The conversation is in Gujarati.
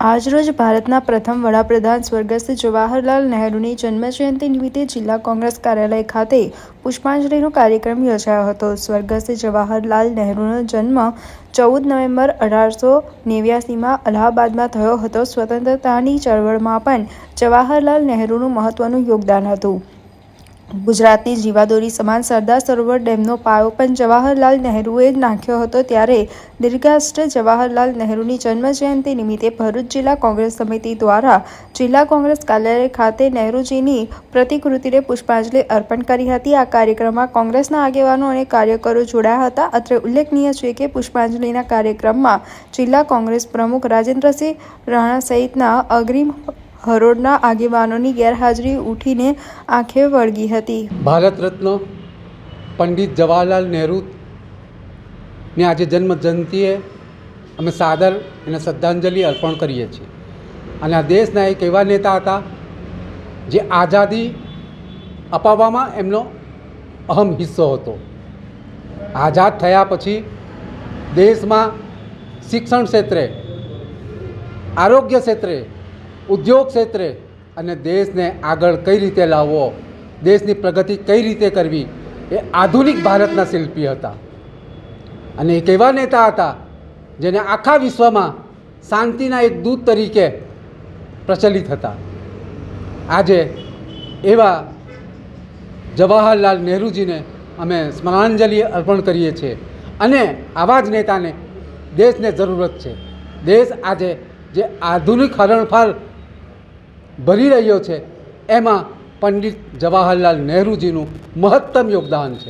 આજરોજ ભારતના પ્રથમ વડાપ્રધાન સ્વર્ગસ્થ જવાહરલાલ નહેરુની જન્મજયંતિ નિમિત્તે જિલ્લા કોંગ્રેસ કાર્યાલય ખાતે પુષ્પાંજલિનો કાર્યક્રમ યોજાયો હતો. સ્વર્ગસ્થ જવાહરલાલ નહેરુનો જન્મ 14 નવેમ્બર 1889માં અલ્હાબાદમાં થયો હતો. સ્વતંત્રતાની ચળવળમાં પણ જવાહરલાલ નહેરુનું મહત્વનું યોગદાન હતું. ગુજરાતની જીવાદોરી સમાન સરદાર સરોવર ડેમનો પાયો પણ જવાહરલાલ નહેરુએ જ નાખ્યો હતો. ત્યારે દીર્ઘાષ્ટ જવાહરલાલ નહેરુની જન્મજયંતિ નિમિત્તે ભરૂચ જિલ્લા કોંગ્રેસ સમિતિ દ્વારા જિલ્લા કોંગ્રેસ કાર્યાલય ખાતે નહેરુજીની પ્રતિકૃતિને પુષ્પાંજલિ અર્પણ કરી હતી. આ કાર્યક્રમમાં કોંગ્રેસના આગેવાનો અને કાર્યકરો જોડાયા હતા. અત્રે ઉલ્લેખનીય છે કે પુષ્પાંજલિના કાર્યક્રમમાં જિલ્લા કોંગ્રેસ પ્રમુખ રાજેન્દ્રસિંહ રાણા સહિતના અગ્રીમ હરોળના આગેવાનોની ગેરહાજરી ઉઠીને આંખે વળગી હતી. ભારત રત્ન પંડિત જવાહરલાલ નહેરુની આજે જન્મ જયંતિએ અમે સાદર અને શ્રદ્ધાંજલિ અર્પણ કરીએ છીએ. અને આ દેશના એક એવા નેતા હતા જે આઝાદી અપાવવામાં એમનો અહમ હિસ્સો હતો. આઝાદ થયા પછી દેશમાં શિક્ષણ ક્ષેત્રે, આરોગ્ય ક્ષેત્રે, ઉદ્યોગ ક્ષેત્રે અને દેશને આગળ કઈ રીતે લાવવો, દેશની પ્રગતિ કઈ રીતે કરવી, એ આધુનિક ભારતના શિલ્પી હતા. અને એક એવા નેતા હતા જેને આખા વિશ્વમાં શાંતિના એક દૂત તરીકે પ્રચલિત હતા. આજે એવા જવાહરલાલ નહેરુજીને અમે સ્મરણાંજલિ અર્પણ કરીએ છીએ. અને આવા જ નેતાને દેશને જરૂરત છે. દેશ આજે જે આધુનિક હરણફાળ ભરી રહ્યો છે એમાં પંડિત જવાહરલાલ નહેરુજીનું મહત્તમ યોગદાન છે.